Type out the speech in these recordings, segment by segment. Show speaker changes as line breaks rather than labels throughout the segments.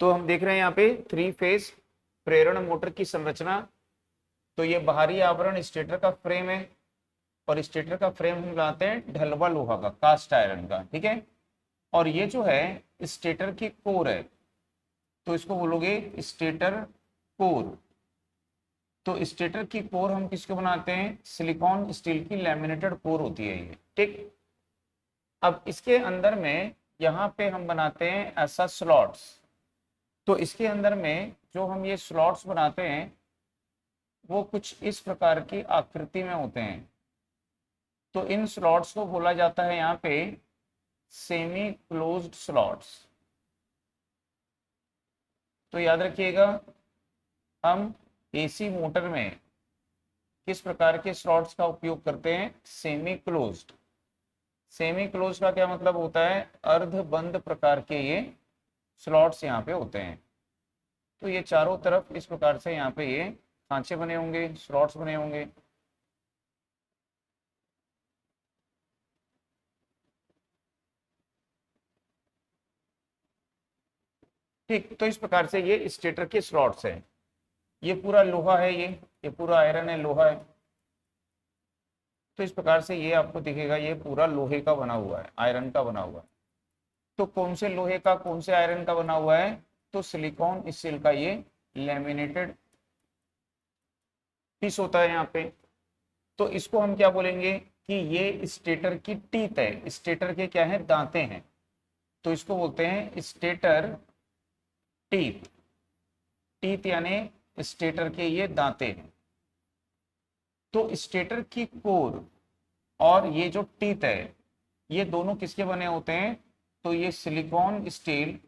तो हम देख रहे हैं यहाँ पे 3 फेज प्रेरण मोटर की संरचना। तो ये बाहरी आवरण स्टेटर का फ्रेम है और स्टेटर का फ्रेम हम लाते हैं ढलवा लोहा का, कास्ट आयरन का, ठीक है। और ये जो है स्टेटर की कोर है, तो इसको बोलोगे स्टेटर कोर। तो स्टेटर की कोर हम किसको बनाते हैं? सिलिकॉन स्टील की लैमिनेटेड कोर होती है ये, ठीक। अब इसके अंदर में यहाँ पे हम बनाते हैं ऐसा स्लॉट्स। तो इसके अंदर में जो हम ये स्लॉट्स बनाते हैं वो कुछ इस प्रकार की आकृति में होते हैं। तो इन स्लॉट्स को बोला जाता है यहाँ पे सेमी क्लोज्ड स्लॉट्स। तो याद रखिएगा, हम एसी मोटर में किस प्रकार के स्लॉट्स का उपयोग करते हैं? Semi closed. सेमी क्लोज्ड का क्या मतलब होता है? अर्ध बंद प्रकार के ये स्लॉट्स यहाँ पे होते हैं। तो ये चारों तरफ इस प्रकार से यहाँ पे ये खांचे बने होंगे, स्लॉट्स बने होंगे। ठीक, तो इस प्रकार से ये स्टेटर के स्लॉट्स हैं। ये पूरा लोहा है, ये पूरा आयरन है, लोहा है। तो इस प्रकार से ये आपको दिखेगा, ये पूरा लोहे का बना हुआ है, आयरन का बना हुआ है। तो कौन से लोहे का, कौन से आयरन का बना हुआ है? तो सिलिकॉन स्टील का ये लैमिनेटेड पीस होता है यहाँ पे। तो इसको हम क्या बोलेंगे कि ये स्टेटर की टीथ है, स्टेटर के क्या है? दांते हैं। तो इसको बोलते हैं स्टेटर टीथ। टीथ यानी स्टेटर के ये दांते हैं। तो स्टेटर की कोर और ये जो टीथ है ये दोनों किसके बने होते हैं? तो ये सिलिकॉन स्टील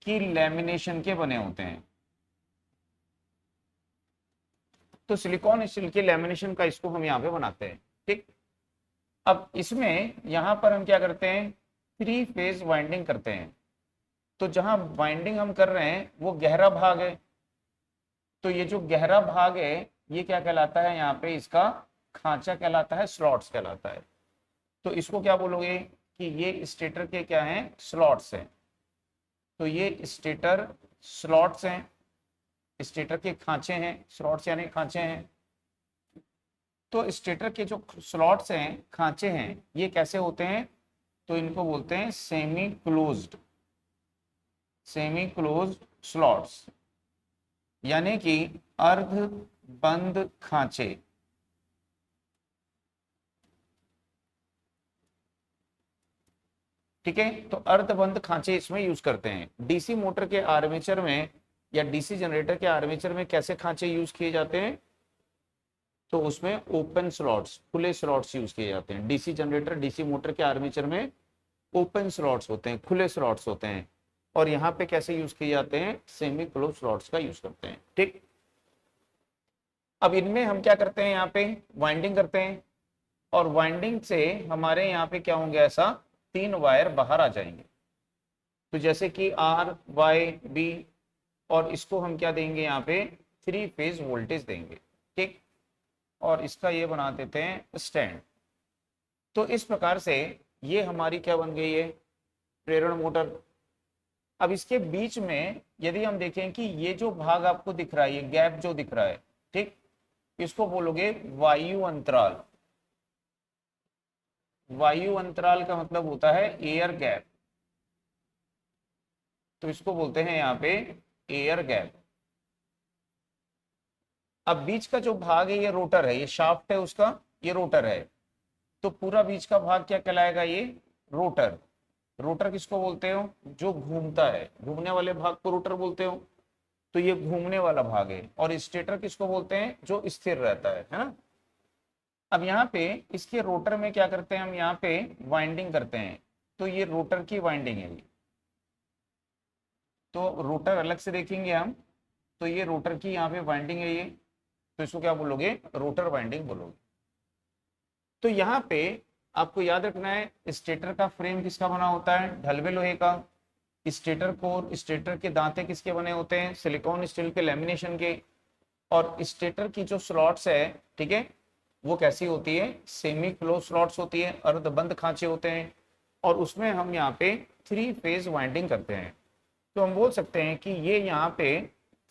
की लैमिनेशन के बने होते हैं। तो सिलिकॉन स्टील के लैमिनेशन का इसको हम यहाँ पे बनाते हैं, ठीक। अब इसमें यहाँ पर हम क्या करते हैं? 3 फेज वाइंडिंग करते हैं। तो जहां वाइंडिंग हम कर रहे हैं वो गहरा भाग है। तो ये जो गहरा भाग है ये क्या कहलाता है? यहाँ पे इसका खांचा कहलाता है, स्लॉट्स कहलाता है। तो इसको क्या बोलोगे कि ये स्टेटर के क्या हैं? स्लॉट्स हैं। तो ये स्टेटर स्लॉट्स हैं, स्टेटर के खांचे हैं, स्लॉट्स यानी खांचे हैं। तो स्टेटर के जो स्लॉट्स हैं, खांचे हैं, ये कैसे होते हैं? तो इनको बोलते हैं semi closed, semi closed slots, यानी कि अर्ध बंद खांचे। ठीक है, तो अर्धबंद खांचे इसमें यूज करते हैं। डीसी मोटर के आर्मेचर में या डीसी जनरेटर के आर्मेचर में कैसे खांचे यूज किए जाते हैं? तो उसमें ओपन स्लॉट्स, खुले स्लॉट्स यूज किए जाते हैं। डीसी जनरेटर, डीसी मोटर के आर्मेचर में ओपन स्लॉट्स होते हैं, खुले स्लॉट्स होते हैं। और यहाँ पे कैसे यूज किए जाते हैं? सेमी क्लोज स्लॉट्स का यूज करते हैं, ठीक। अब इनमें हम क्या करते हैं? यहाँ पे वाइंडिंग करते हैं और वाइंडिंग से हमारे यहाँ पे क्या होंगे? ऐसा 3 वायर बाहर आ जाएंगे। तो जैसे कि आर, वाई, बी, और इसको हम क्या देंगे? यहाँ पे 3 फेज वोल्टेज देंगे, ठीक। और इसका ये बना देते हैं स्टैंड। तो इस प्रकार से ये हमारी क्या बन गई है? प्रेरण मोटर। अब इसके बीच में यदि हम देखें कि ये जो भाग आपको दिख रहा है, ये गैप जो दिख रहा है, ठीक, इसको बोलोगे वायु अंतराल। वायु अंतराल का मतलब होता है एयर गैप। तो इसको बोलते हैं यहाँ पे एयर गैप। अब बीच का जो भाग है ये रोटर है, ये शाफ्ट है उसका, ये रोटर है। तो पूरा बीच का भाग क्या कहलाएगा? ये रोटर। रोटर किसको बोलते हो? जो घूमता है, घूमने वाले भाग को रोटर बोलते हो। तो ये घूमने वाला भाग है। और स्टेटर किसको बोलते हैं? जो स्थिर रहता है ना। अब यहाँ पे इसके रोटर में क्या करते हैं हम? यहाँ पे वाइंडिंग करते हैं। तो ये रोटर की वाइंडिंग है ये। तो रोटर अलग से देखेंगे हम। तो ये रोटर की यहाँ पे वाइंडिंग है ये। तो इसको क्या बोलोगे? रोटर वाइंडिंग बोलोगे। तो यहाँ पे आपको याद रखना है स्टेटर का फ्रेम किसका बना होता है? ढलवे लोहे का। स्टेटर कोर, स्टेटर के दांते किसके बने होते हैं? सिलिकॉन स्टील के लैमिनेशन के। और स्टेटर की जो स्लॉट्स है, ठीक है, वो कैसी होती है, सेमी क्लोज स्लॉट्स होती है, अर्धबंद खांचे होते हैं, और उसमें हम यहाँ पे 3 फेज वाइंडिंग करते हैं। तो हम बोल सकते हैं कि ये यहाँ पे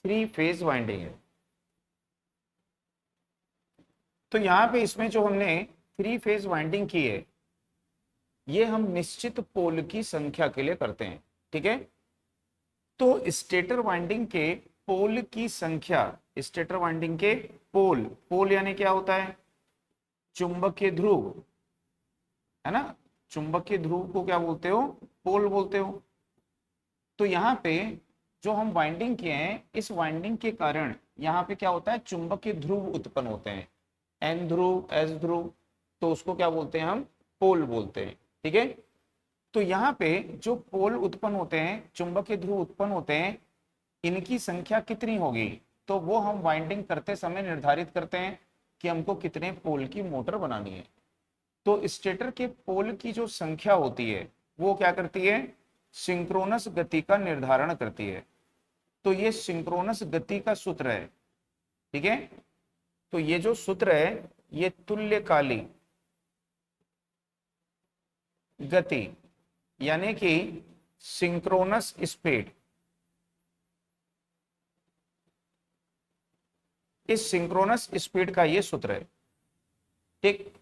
3 फेज वाइंडिंग है। तो यहाँ पे इसमें जो हमने 3 फेज वाइंडिंग की है, ये हम निश्चित पोल की संख्या के लिए करते हैं, ठीक है। तो स्टेटर वाइंडिंग के पोल की संख्या, स्टेटर वाइंडिंग के पोल, पोल यानी क्या होता है, चुंबकीय ध्रुव, है ना। चुंबकीय ध्रुव को क्या बोलते हो, पोल बोलते हो। तो यहाँ पे जो हम वाइंडिंग किए हैं, इस वाइंडिंग के कारण यहाँ पे क्या होता है, चुंबकीय ध्रुव उत्पन्न होते हैं, एन ध्रुव, एस ध्रुव, तो उसको क्या बोलते हैं, हम पोल बोलते हैं, ठीक है। तो यहाँ पे जो पोल उत्पन्न होते हैं, चुंबकीय ध्रुव उत्पन्न होते हैं, इनकी संख्या कितनी होगी, तो वो हम वाइंडिंग करते समय निर्धारित करते हैं कि हमको कितने पोल की मोटर बनानी है। तो स्टेटर के पोल की जो संख्या होती है वो क्या करती है, सिंक्रोनस गति का निर्धारण करती है। तो ये सिंक्रोनस गति का सूत्र है, ठीक है। तो ये जो सूत्र है, ये तुल्यकाली गति यानी कि सिंक्रोनस स्पीड, इस सिंक्रोनस स्पीड का ये सूत्र है, ठीक।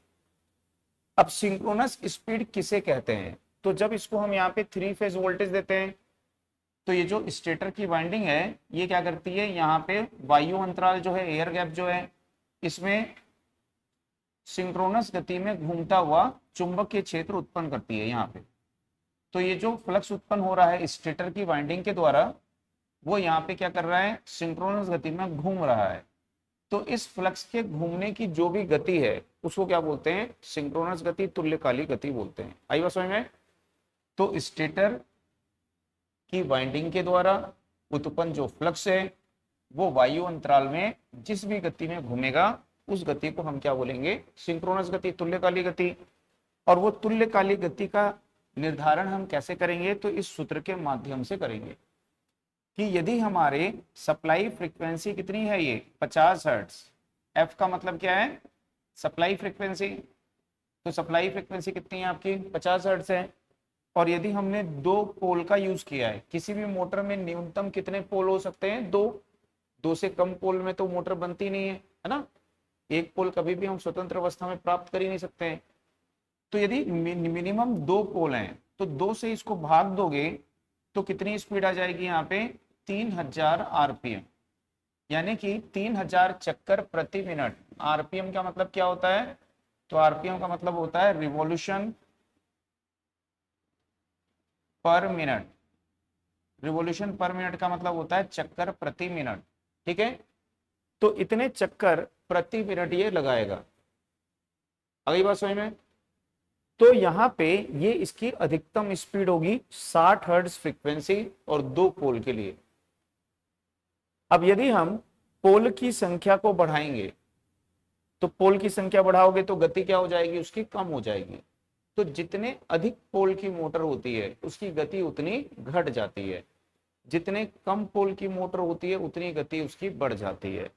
अब सिंक्रोनस स्पीड किसे कहते हैं, तो जब इसको हम यहाँ पे 3 फेज वोल्टेज देते हैं, तो ये जो स्टेटर की वाइंडिंग है, ये क्या करती है, यहाँ पे वायु अंतराल जो है, एयर गैप जो है, इसमें सिंक्रोनस गति में घूमता हुआ चुंबकीय क्षेत्र उत्पन्न करती है यहाँ पे। तो ये जो फ्लक्स उत्पन्न हो रहा है स्टेटर की वाइंडिंग के द्वारा, वो यहाँ पे क्या कर रहा है, सिंक्रोनस गति में घूम रहा है। तो इस फ्लक्स के घूमने की जो भी गति है उसको क्या बोलते हैं, सिंक्रोनस गति, तुल्यकालिक गति बोलते हैं। आई बात समझ में। तो स्टेटर की वाइंडिंग के द्वारा उत्पन्न जो फ्लक्स है, वो वायु अंतराल में जिस भी गति में घूमेगा, उस गति को हम क्या बोलेंगे, सिंक्रोनस गति, तुल्यकालिक गति। और वो तुल्यकालिक गति का निर्धारण हम कैसे करेंगे, तो इस सूत्र के माध्यम से करेंगे कि यदि हमारे सप्लाई फ्रीक्वेंसी कितनी है, ये 50 हर्ट्ज, एफ का मतलब क्या है, सप्लाई फ्रीक्वेंसी। तो सप्लाई फ्रीक्वेंसी कितनी है आपकी, 50 हर्ट्ज है। और यदि हमने 2 पोल का यूज किया है, किसी भी मोटर में न्यूनतम कितने पोल हो सकते हैं, 2। 2 से कम पोल में तो मोटर बनती नहीं है ना। एक पोल कभी भी हम स्वतंत्र अवस्था में प्राप्त कर ही नहीं सकते हैं। तो यदि मिनिमम 2 पोल हैं, तो 2 से इसको भाग दोगे तो कितनी स्पीड आ जाएगी यहाँ पे, 3000 आरपीएम, यानी कि 3000 चक्कर प्रति मिनट। आरपीएम का मतलब क्या होता है, तो आरपीएम का मतलब होता है रिवॉल्यूशन पर मिनट। रिवॉल्यूशन पर मिनट का मतलब होता है चक्कर प्रति मिनट, ठीक है। तो इतने चक्कर प्रति मिनट ये लगाएगा। अगली बात समझ में। तो यहाँ पे ये इसकी अधिकतम स्पीड होगी 60 हर्ट्ज फ्रीक्वेंसी और 2 पोल के लिए। अब यदि हम पोल की संख्या को बढ़ाएंगे, तो पोल की संख्या बढ़ाओगे तो गति क्या हो जाएगी, उसकी कम हो जाएगी। तो जितने अधिक पोल की मोटर होती है उसकी गति उतनी घट जाती है, जितने कम पोल की मोटर होती है उतनी गति उसकी बढ़ जाती है।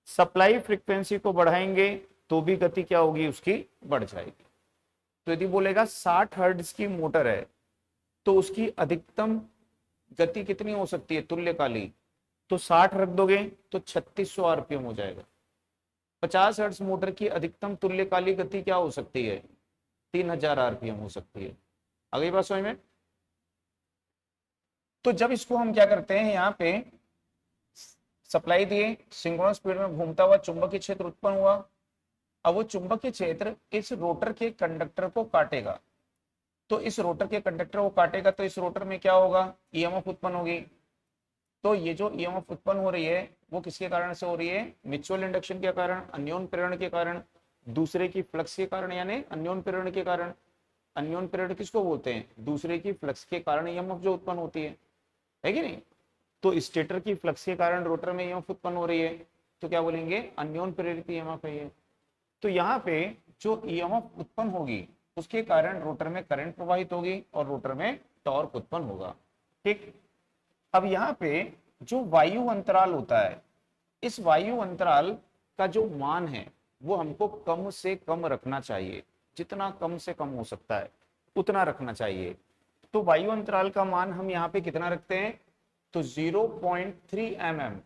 सप्लाई फ्रीक्वेंसी को बढ़ाएंगे तो भी गति क्या होगी, उसकी बढ़ जाएगी। तो यदि बोलेगा 60 हर्ट्ज की मोटर है तो उसकी अधिकतम गति कितनी हो सकती है, तुल्यकालिक, तो 60 रख दोगे तो 3600 आरपीएम हो जाएगा। 50 हर्ट्ज मोटर की अधिकतम तुल्यकालिक गति क्या हो सकती है, 3000 आरपीएम हो सकती है। अगली बात समझ में। तो जब इसको हम क्या करते हैं, यहाँ पे सप्लाई दिए, सिंक्रोनस स्पीड में घूमता हुआ चुंबकीय क्षेत्र उत्पन्न हुआ। अब वो चुंबकीय क्षेत्र इस रोटर के कंडक्टर को काटेगा। तो इस रोटर के कंडक्टर को काटेगा तो इस रोटर में क्या होगा, ईएमएफ उत्पन्न होगी। तो ये जो ईएमएफ उत्पन्न हो रही है वो किसके कारण से हो रही है, म्यूचुअल इंडक्शन के कारण, अन्योन प्रेरण के कारण, दूसरे की फ्लक्स के कारण, यानी अन्योन प्रेरण के कारण। अन्योन प्रेरण किसको बोलते हैं, दूसरे की फ्लक्स के कारण ईएमएफ जो उत्पन्न होती है कि नहीं। तो स्टेटर की फ्लक्स के कारण रोटर में ईएमएफ उत्पन्न हो रही है, तो क्या बोलेंगे, अन्योन प्रेरित ईएमएफ है ये। तो यहाँ पे जो ईएमएफ उत्पन्न होगी उसके कारण रोटर में करंट प्रवाहित होगी और रोटर में टॉर्क उत्पन्न होगा, ठीक। अब यहाँ पे जो वायु अंतराल होता है, इस वायु अंतराल का जो मान है वो हमको कम से कम रखना चाहिए, जितना कम से कम हो सकता है उतना रखना चाहिए। तो वायु अंतराल का मान हम यहाँ पे कितना रखते हैं, तो 0.3 mm,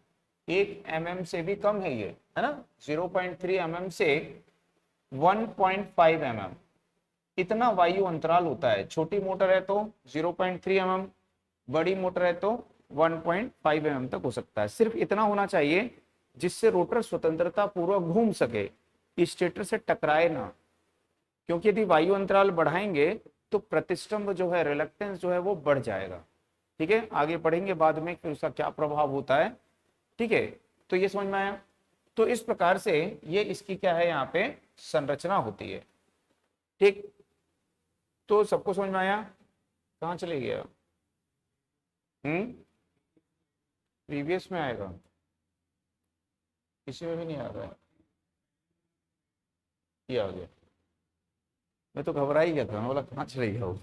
1 mm से भी कम है ये, है ना, 0.3 mm से 1.5 mm, इतना वायु अंतराल होता है। छोटी मोटर है तो 0.3 mm, बड़ी मोटर है तो 1.5 mm तक हो सकता है। सिर्फ इतना होना चाहिए जिससे रोटर स्वतंत्रता पूर्वक घूम सके, स्टेटर से टकराए ना, क्योंकि यदि वायु अंतराल बढ़ाएंगे तो प्रतिष्ठम्भ जो है, रिलक्टेंस जो है वो बढ़ जाएगा। ठीक है, आगे पढ़ेंगे बाद में कि उसका क्या प्रभाव होता है। ठीक है, तो ये समझ में आया। तो इस प्रकार से ये इसकी क्या है, यहाँ पे संरचना होती है। ठीक, तो सबको समझ में आया। कहाँ चले गया, प्रीवियस में आएगा, किसी में भी नहीं आ रहा है, ये आ गया। मैं तो घबरा ही गया था, मैं बोला कहाँ चले गया वो,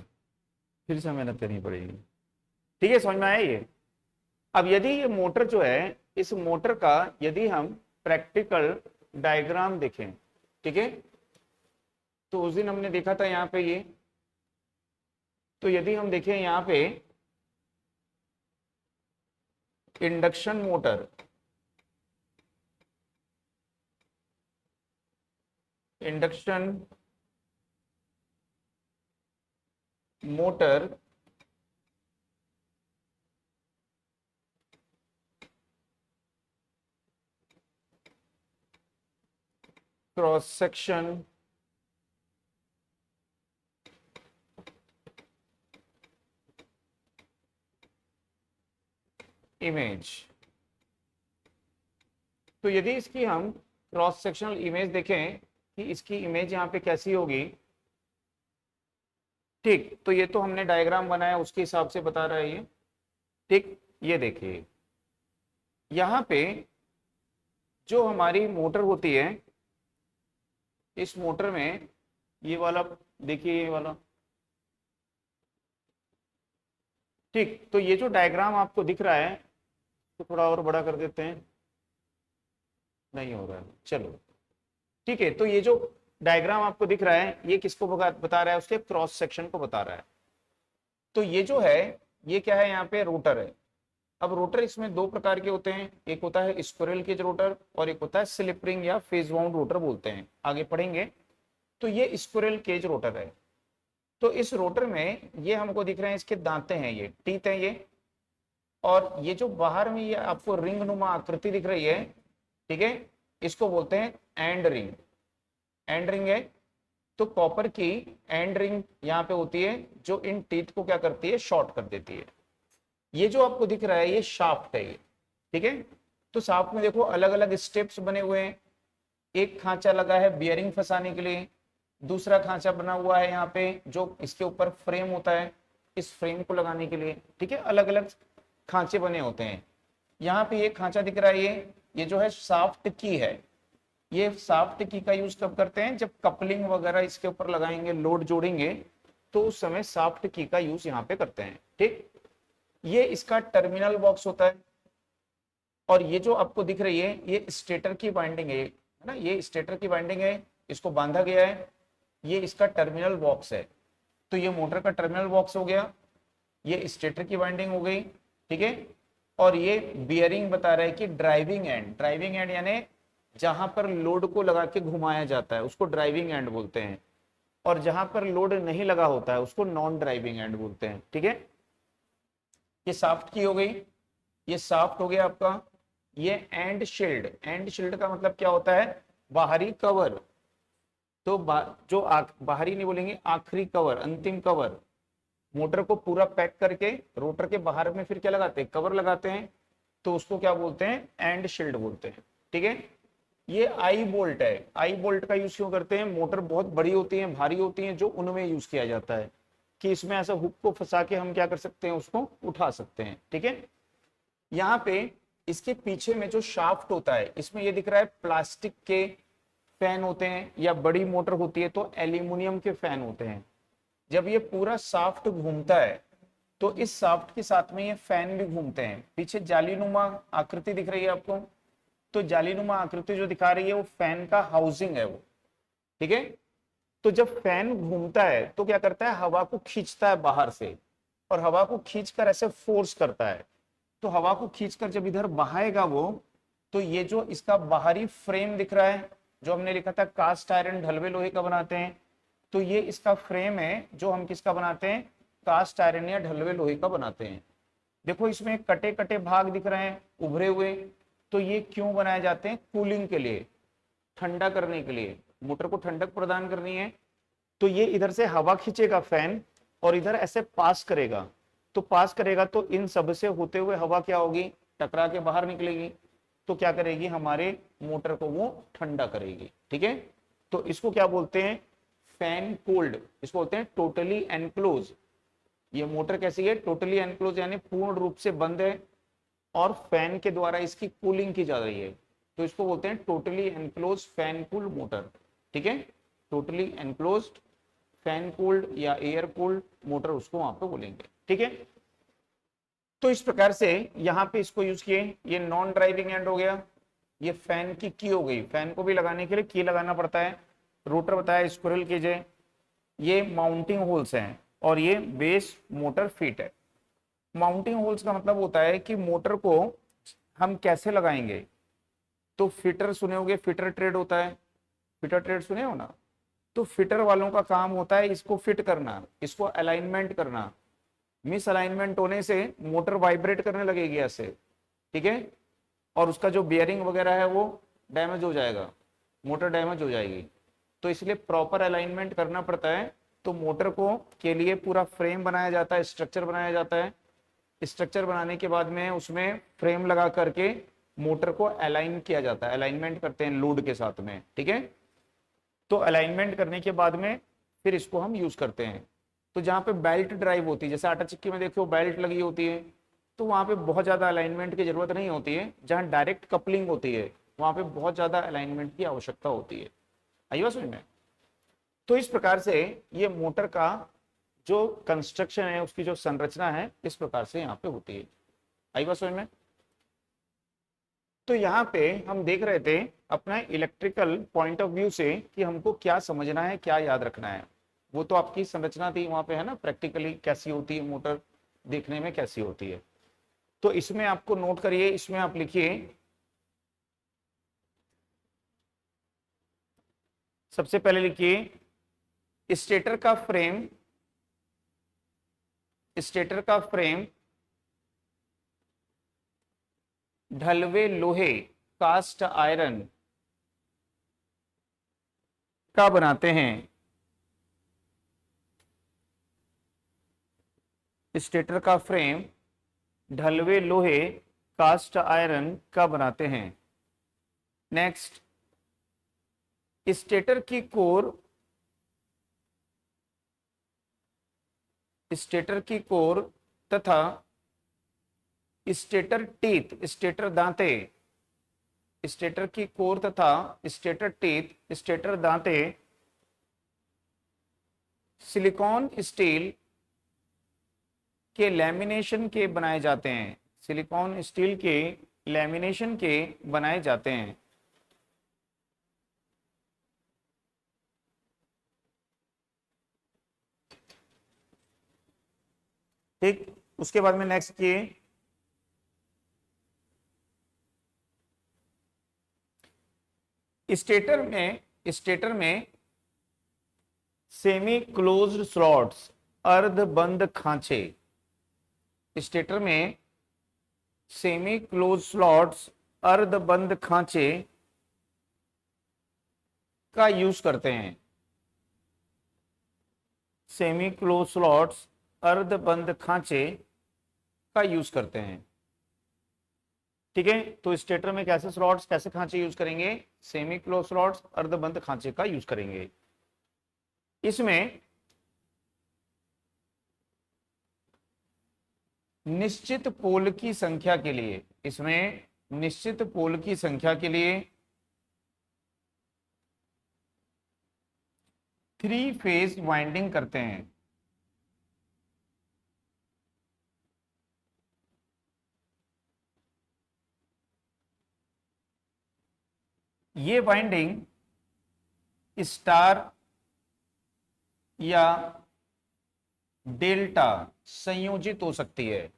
फिर से मेहनत करनी पड़ेगी। ठीक है, समझ में आया ये। अब यदि ये मोटर जो है, इस मोटर का यदि हम प्रैक्टिकल डायग्राम देखें, ठीक है, तो उस दिन हमने देखा था यहाँ पे ये, तो यदि हम देखें यहाँ पे induction motor, induction motor cross section image, तो यदि इसकी हम क्रॉस सेक्शनल इमेज देखें कि इसकी इमेज यहाँ पे कैसी होगी। ठीक, तो ये तो हमने डायग्राम बनाया उसके हिसाब से बता रहा है ये। ठीक, ये देखिए यहाँ पे जो हमारी मोटर होती है, इस मोटर में ये वाला देखिए, ये वाला। ठीक, तो ये जो डायग्राम आपको दिख रहा है, तो थोड़ा और बड़ा कर देते हैं, नहीं हो रहा है, चलो ठीक है। तो ये जो डायग्राम आपको दिख रहा है, ये किसको बता रहा है, उसके क्रॉस सेक्शन को बता रहा है। तो ये जो है, ये क्या है, यहाँ पे रोटर है। अब रोटर इसमें दो प्रकार के होते हैं, एक होता है स्क्विरल केज रोटर और एक होता है स्लिप रिंग या फेज वाउंड रोटर बोलते हैं, आगे पढ़ेंगे। तो ये स्क्विरल केज रोटर है। तो इस रोटर में ये हमको दिख रहे हैं, इसके दांते हैं, ये टीथ हैं ये, और ये जो बाहर में ये आपको रिंग नुमा आकृति दिख रही है, ठीक है, इसको बोलते हैं एंड रिंग। एंड रिंग है, तो कॉपर की एंड रिंग यहाँ पे होती है, जो इन टीथ को क्या करती है, शॉर्ट कर देती है। ये जो आपको दिख रहा है, ये शाफ्ट है ये, ठीक है। तो शाफ्ट में देखो अलग अलग स्टेप्स बने हुए हैं। एक खांचा लगा है बियरिंग फंसाने के लिए, दूसरा खांचा बना हुआ है यहाँ पे जो इसके ऊपर फ्रेम होता है, इस फ्रेम को लगाने के लिए, ठीक है। अलग अलग खांचे बने होते हैं। यहाँ पे ये खांचा दिख रहा है, ये जो है शाफ्ट की है। ये शाफ्ट की का यूज कब करते हैं, जब कपलिंग वगैरह इसके ऊपर लगाएंगे, लोड जोड़ेंगे, तो उस समय शाफ्ट की का यूज यहाँ पे करते हैं। ठीक, ये इसका टर्मिनल बॉक्स होता है, और ये जो आपको दिख रही है, ये स्टेटर की वाइंडिंग है ना, ये स्टेटर की वाइंडिंग है, इसको बांधा गया है, ये इसका टर्मिनल बॉक्स है। तो ये मोटर का टर्मिनल बॉक्स हो गया, ये स्टेटर की वाइंडिंग हो गई, ठीक है। और ये बियरिंग बता रहा है कि ड्राइविंग एंड, ड्राइविंग एंड यानी जहां पर लोड को लगा के घुमाया जाता है उसको ड्राइविंग एंड बोलते हैं, और जहां पर लोड नहीं लगा होता है उसको नॉन ड्राइविंग एंड बोलते हैं, ठीक है। ये शाफ्ट की हो गई, ये शाफ्ट हो गया आपका। ये एंड शील्ड, एंड शील्ड का मतलब क्या होता है, बाहरी कवर। तो जो बाहरी नहीं बोलेंगे, आखिरी कवर, अंतिम कवर। मोटर को पूरा पैक करके रोटर के बाहर में फिर क्या लगाते हैं, कवर लगाते हैं, तो उसको क्या बोलते हैं, एंड शील्ड बोलते हैं, ठीक है। ये आई बोल्ट है, आई बोल्ट का यूज क्यों करते हैं, मोटर बहुत बड़ी होती है, भारी होती है, जो उनमें यूज किया जाता है कि इसमें ऐसा हुक को फंसा के हम क्या कर सकते हैं, उसको उठा सकते हैं, ठीक है। यहाँ पे इसके पीछे में जो शाफ्ट होता है, इसमें ये दिख रहा है प्लास्टिक के फैन होते हैं, या बड़ी मोटर होती है तो एल्यूमिनियम के फैन होते हैं। जब ये पूरा शाफ्ट घूमता है तो इस शाफ्ट के साथ में ये फैन भी घूमते हैं। पीछे जालीनुमा आकृति दिख रही है आपको, तो जालीनुमा आकृति जो दिखा रही है वो फैन का हाउसिंग है वो, ठीक है। तो जब फैन घूमता है तो क्या करता है, हवा को खींचता है बाहर से, और हवा को खींचकर ऐसे फोर्स करता है। तो हवा को खींचकर जब इधर बहाएगा वो, तो ये जो इसका बाहरी फ्रेम दिख रहा है, जो हमने लिखा था कास्ट आयरन ढलवे लोहे का बनाते हैं, तो ये इसका फ्रेम है जो हम किसका बनाते हैं, कास्ट आयरन या ढलवे लोहे का बनाते हैं। देखो इसमें कटे कटे भाग दिख रहे हैं उभरे हुए, तो ये क्यों बनाए जाते हैं, कूलिंग के लिए, ठंडा करने के लिए, मोटर को ठंडक प्रदान करनी है। तो ये इधर से हवा खींचेगा फैन और इधर ऐसे पास करेगा, तो पास करेगा तो इन सब से होते हुए हवा क्या होगी, टकरा के बाहर निकलेगी, तो क्या करेगी, हमारे मोटर को वो ठंडा करेगी, ठीक है। तो इसको क्या बोलते हैं, फैन कूल्ड, इसको बोलते हैं टोटली एनक्लोज। ये मोटर कैसी है, टोटली एनक्लोज यानी पूर्ण रूप से बंद है, और फैन के द्वारा इसकी कूलिंग की जा रही है, तो इसको बोलते हैं totally enclose fan cooled motor, ठीक है। टोटली एनक्लोज्ड फैन कूल्ड या एयर कूल्ड मोटर उसको वहां पे बोलेंगे, ठीक है। तो इस प्रकार से यहाँ पे इसको यूज किए, ये नॉन ड्राइविंग एंड हो गया, ये फैन की हो गई, फैन को भी लगाने के लिए की लगाना पड़ता है। रोटर बताया स्क्विरल केज है, ये माउंटिंग होल्स हैं, और ये बेस मोटर फीट है। माउंटिंग होल्स का मतलब होता है कि मोटर को हम कैसे लगाएंगे, तो फिटर सुने होंगे, फिटर ट्रेड होता है, फिटर ट्रेड सुने हो ना, तो फिटर वालों का काम होता है इसको फिट करना, इसको अलाइनमेंट करना। मिस अलाइनमेंट होने से मोटर वाइब्रेट करने लगेगी ऐसे, ठीक है, और उसका जो बियरिंग वगैरह है वो डैमेज हो जाएगा, मोटर डैमेज हो जाएगी। तो इसलिए प्रॉपर अलाइनमेंट करना पड़ता है। तो मोटर को के लिए पूरा फ्रेम बनाया जाता है, स्ट्रक्चर बनाया जाता है। स्ट्रक्चर बनाने के बाद में उसमें फ्रेम लगा करके मोटर को अलाइन किया जाता है, अलाइनमेंट करते हैं लोड के साथ में, ठीक है। तो अलाइनमेंट करने के बाद में फिर इसको हम यूज करते हैं। तो जहाँ पे बेल्ट ड्राइव होती है, जैसे आटा चक्की में देखो बेल्ट लगी होती है, तो वहाँ पे बहुत ज्यादा अलाइनमेंट की जरूरत नहीं होती है। जहाँ डायरेक्ट कपलिंग होती है वहाँ पे बहुत ज्यादा अलाइनमेंट की आवश्यकता होती है। आइए समझ में। तो इस प्रकार से ये मोटर का जो कंस्ट्रक्शन है, उसकी जो संरचना है, इस प्रकार से यहाँ पे होती है। आई बात समझ में। तो यहाँ पे हम देख रहे थे अपना इलेक्ट्रिकल पॉइंट ऑफ व्यू से कि हमको क्या समझना है, क्या याद रखना है। वो तो आपकी संरचना थी वहां पे, है ना, प्रैक्टिकली कैसी होती है मोटर, देखने में कैसी होती है। तो इसमें आपको नोट करिए, इसमें आप लिखिए, सबसे पहले लिखिए स्टेटर का फ्रेम, स्टेटर का फ्रेम ढलवे लोहे कास्ट आयरन का बनाते हैं। स्टेटर का फ्रेम ढलवे लोहे कास्ट आयरन का बनाते हैं। नेक्स्ट, स्टेटर की कोर, स्टेटर की कोर तथा स्टेटर टीथ, स्टेटर दांते, स्टेटर की कोर तथा स्टेटर टीथ, स्टेटर दांते सिलिकॉन स्टील के लैमिनेशन के बनाए जाते हैं, सिलिकॉन स्टील के लैमिनेशन के बनाए जाते हैं। ठीक, उसके बाद में नेक्स्ट किए, स्टेटर में सेमी क्लोज्ड स्लॉट्स, अर्धबंद खांचे, स्टेटर में सेमी क्लोज स्लॉट्स, अर्धबंद खांचे का यूज करते हैं। सेमी क्लोज स्लॉट्स, अर्धबंद खांचे का यूज करते हैं, ठीक है। तो स्टेटर में कैसे स्लॉट्स, कैसे खांचे यूज करेंगे, सेमी क्लोज स्लॉट्स, अर्धबंद खांचे का यूज करेंगे। इसमें निश्चित पोल की संख्या के लिए, इसमें निश्चित पोल की संख्या के लिए 3 फेज वाइंडिंग करते हैं। ये वाइंडिंग स्टार या डेल्टा संयोजित हो सकती है।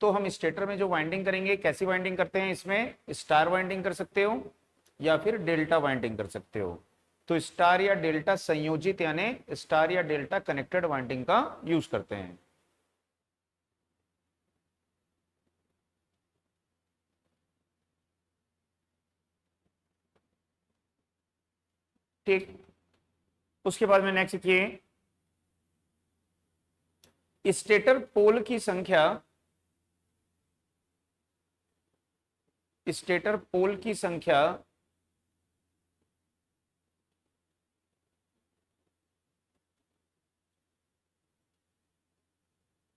तो हम स्टेटर में जो वाइंडिंग करेंगे, कैसी वाइंडिंग करते हैं, इसमें स्टार वाइंडिंग कर सकते हो या फिर डेल्टा वाइंडिंग कर सकते हो। तो स्टार या डेल्टा संयोजित यानी स्टार या डेल्टा कनेक्टेड वाइंडिंग का यूज करते हैं। ठीक, उसके बाद में नेक्स्ट लिखिए, स्टेटर पोल की संख्या, स्टेटर पोल की संख्या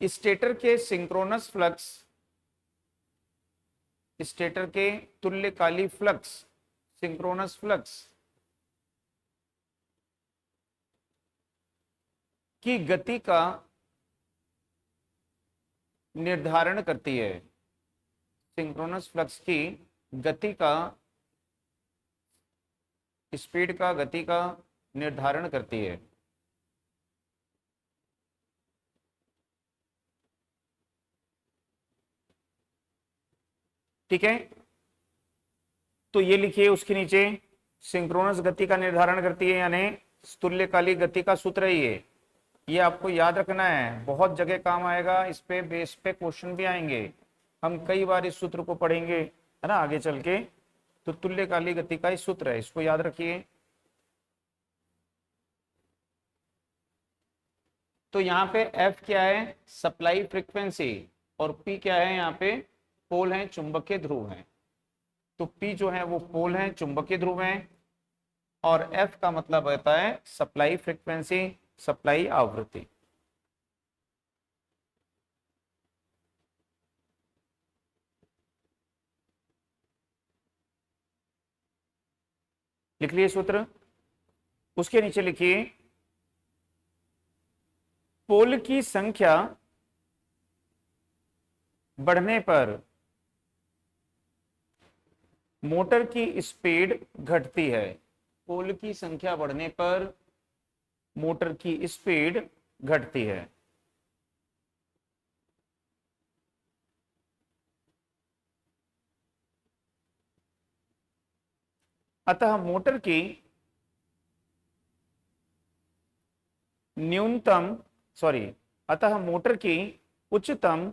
स्टेटर के सिंक्रोनस फ्लक्स, स्टेटर के तुल्यकाली फ्लक्स, सिंक्रोनस फ्लक्स की गति का निर्धारण करती है। सिंक्रोनस फ्लक्स की गति का, स्पीड का, गति का निर्धारण करती है। ठीक है, तो ये लिखिए उसके नीचे, सिंक्रोनस गति का निर्धारण करती है यानी तुल्यकाली गति का सूत्र है ये आपको याद रखना है, बहुत जगह काम आएगा, इस पे बेस पे क्वेश्चन भी आएंगे, हम कई बार इस सूत्र को पढ़ेंगे, है ना, आगे चल के। तो तुल्यकाली गति का ही सूत्र है, इसको याद रखिए। तो यहाँ पे F क्या है, सप्लाई फ्रीक्वेंसी, और P क्या है, यहाँ पे पोल है, चुंबकीय ध्रुव है। तो P जो है वो पोल है, चुंबकीय ध्रुव है, और F का मतलब होता है सप्लाई फ्रीक्वेंसी, सप्लाई आवृत्ति। लिख लिए सूत्र, उसके नीचे लिखिए, पोल की संख्या बढ़ने पर मोटर की स्पीड घटती है। पोल की संख्या बढ़ने पर मोटर की स्पीड घटती है। अतः मोटर की न्यूनतम, सॉरी, अतः मोटर की उच्चतम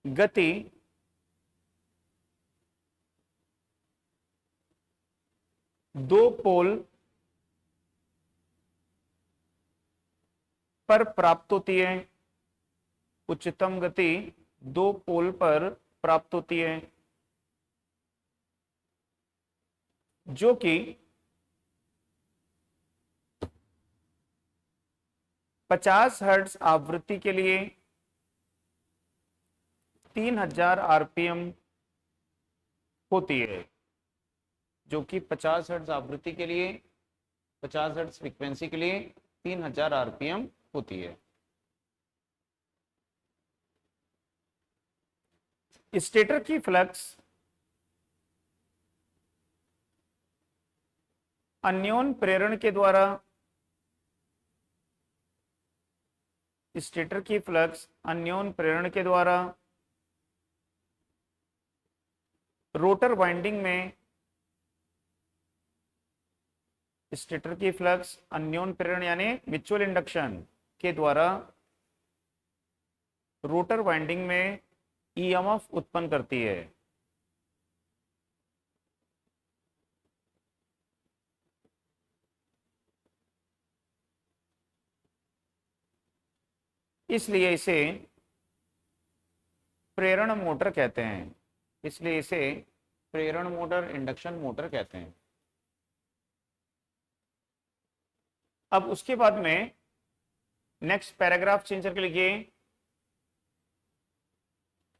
गति दो पोल पर प्राप्त होती है। उच्चतम गति दो पोल पर प्राप्त होती है, जो कि 50 हर्ट्ज आवृत्ति के लिए 3000 आरपीएम होती है। जो कि 50 हर्ट्ज आवृत्ति के लिए, 50 हर्ट्ज फ्रीक्वेंसी के लिए 3000 आरपीएम होती है। स्टेटर की फ्लक्स अन्योन प्रेरण के द्वारा, स्टेटर की फ्लक्स अन्योन प्रेरण के द्वारा रोटर वाइंडिंग में, स्टेटर की फ्लक्स अन्योन प्रेरण यानी म्यूचुअल इंडक्शन के द्वारा रोटर वाइंडिंग में ईएमएफ उत्पन्न करती है। इसलिए इसे प्रेरण मोटर कहते हैं, इसलिए इसे प्रेरण मोटर, इंडक्शन मोटर कहते हैं। अब उसके बाद में नेक्स्ट पैराग्राफ चेंज करके लिखिए,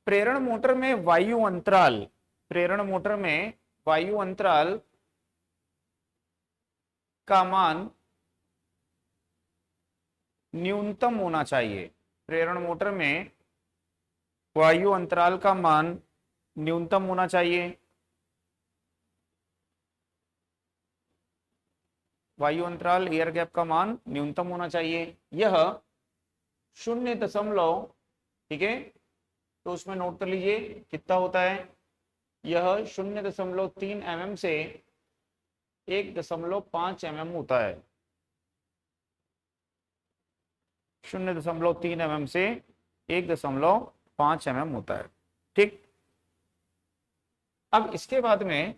प्रेरण मोटर में वायु अंतराल, प्रेरण मोटर में वायु अंतराल का मान न्यूनतम होना चाहिए। प्रेरण मोटर में वायु अंतराल का मान न्यूनतम होना चाहिए। वायु अंतराल एयर गैप का मान न्यूनतम होना चाहिए, यह 0 ठीक है, तो उसमें नोट कर लीजिए कितना होता है, यह 0.3 mm से 1.5 mm होता है, 0.3 mm से 1.5 mm होता है। ठीक, अब इसके बाद में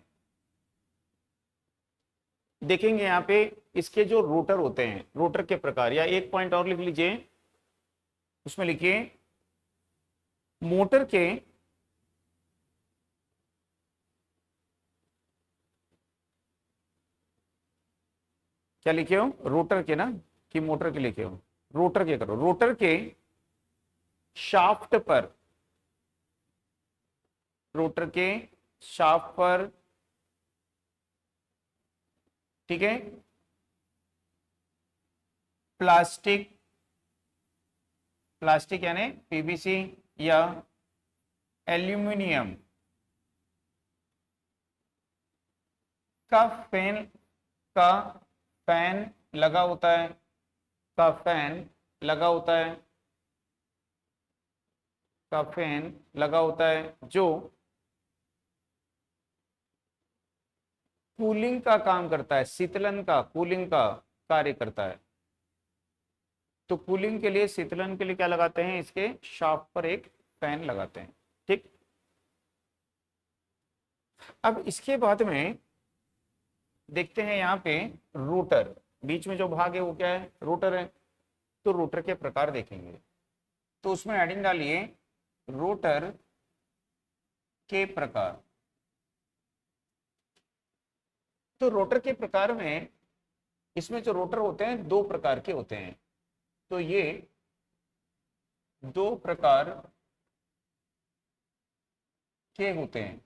देखेंगे यहाँ पे इसके जो रोटर होते हैं, रोटर के प्रकार, या एक पॉइंट और लिख लीजिए, उसमें लिखिए मोटर के क्या लिखे हो, रोटर के ना, कि मोटर के लिखे हो, रोटर के करो, रोटर के शाफ्ट पर, रोटर के शाफ्ट पर, ठीक है, प्लास्टिक, प्लास्टिक यानी पीवीसी या एल्यूमिनियम का फैन, का फैन लगा होता है, का फैन लगा होता है, का फैन लगा होता है, जो कूलिंग का काम करता है, शीतलन का, कूलिंग का कार्य करता है। तो कूलिंग के लिए, शीतलन के लिए क्या लगाते हैं, इसके शाफ्ट पर एक फैन लगाते हैं। ठीक, अब इसके बाद में देखते हैं यहाँ पे रोटर, बीच में जो भाग है वो क्या है, रोटर है। तो रोटर के प्रकार देखेंगे, तो उसमें हेडिंग डालिए रोटर के प्रकार। तो रोटर के प्रकार में इसमें जो रोटर होते हैं दो प्रकार के होते हैं, तो ये दो प्रकार के होते हैं।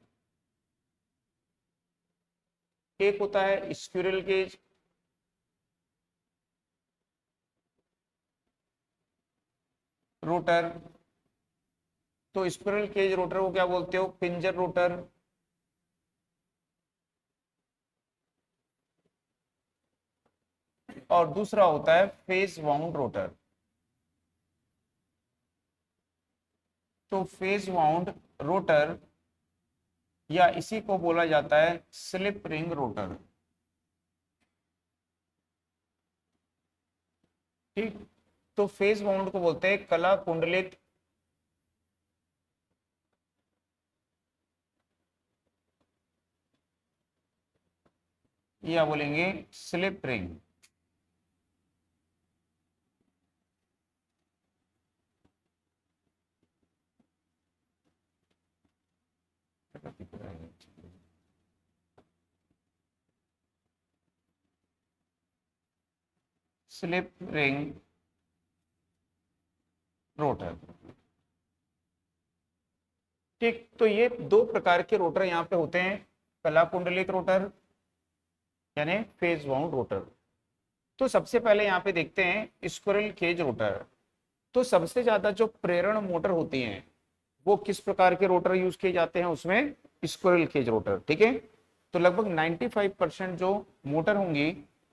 एक होता है स्क्विरल केज, रोटर, तो स्क्विरल केज रोटर को क्या बोलते हो, पिंजर रोटर। और दूसरा होता है फेज वाउंड रोटर। तो फेज वाउंड रोटर या इसी को बोला जाता है स्लिप रिंग रोटर। ठीक, तो फेज वाउंड को बोलते हैं कला कुंडलित, या बोलेंगे slip ring. Slip ring rotor. ठीक, तो ये दो प्रकार के रोटर यहाँ पे होते हैं, कला कुंडलित रोटर यानी फेज वाउंड रोटर। तो सबसे पहले यहाँ पे देखते हैं स्क्विरल केज रोटर। तो सबसे ज्यादा जो प्रेरण मोटर होती हैं वो किस प्रकार के रोटर यूज किए जाते हैं, उसमें स्क्विरल केज रोटर। ठीक है, तो लगभग 95% जो मोटर होंगी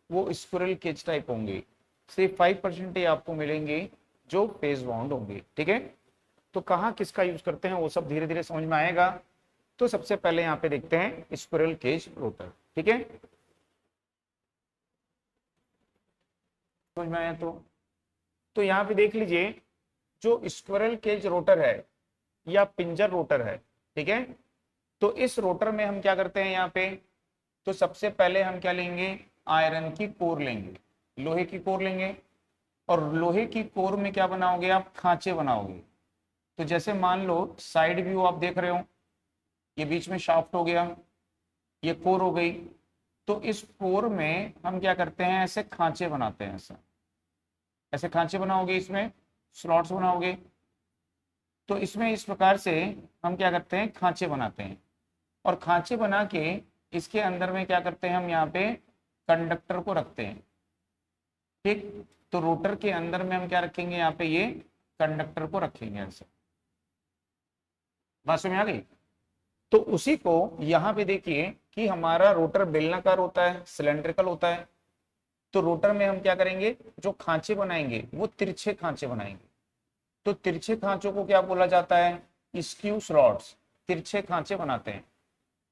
वो स्क्विरल केज टाइप होंगी, सिर्फ 5% ही आपको मिलेंगे जो फेज वाउंड होंगी। ठीक है, तो कहाँ किसका यूज करते हैं वो सब धीरे धीरे समझ में आएगा। तो सबसे पहले यहाँ पे देखते हैं स्क्विरल केज रोटर। ठीक है, समझ में आया? तो यहाँ पे देख लीजिए जो स्क्विरल केज रोटर है या पिंजर रोटर है, ठीक है, तो इस रोटर में हम क्या करते हैं यहाँ पे, तो सबसे पहले हम क्या लेंगे, आयरन की कोर लेंगे, लोहे की कोर लेंगे, और लोहे की कोर में क्या बनाओगे आप, खांचे बनाओगे। तो जैसे मान लो साइड व्यू आप देख रहे हो, ये बीच में शाफ्ट हो गया, ये कोर हो गई, तो इस कोर में हम क्या करते हैं, ऐसे खांचे बनाते हैं, ऐसा ऐसे खांचे बनाओगे, इसमें स्लॉट्स बनाओगे। तो इसमें इस प्रकार से हम क्या करते हैं, खांचे बनाते हैं, और खांचे बना के इसके अंदर में क्या करते हैं, हम यहाँ पे कंडक्टर को रखते हैं। ठीक, तो रोटर के अंदर में हम क्या रखेंगे, यहाँ पे ये कंडक्टर को रखेंगे ऐसे। बात समझ आ गई? तो उसी को यहाँ पे देखिए कि हमारा रोटर बेलनाकार होता है, सिलेंड्रिकल होता है, तो रोटर में हम क्या करेंगे, जो खांचे बनाएंगे वो तिरछे खांचे बनाएंगे। तो तिरछे खांचों को क्या बोला जाता है, स्क्यूस रॉड्स, तिरछे खांचे बनाते हैं।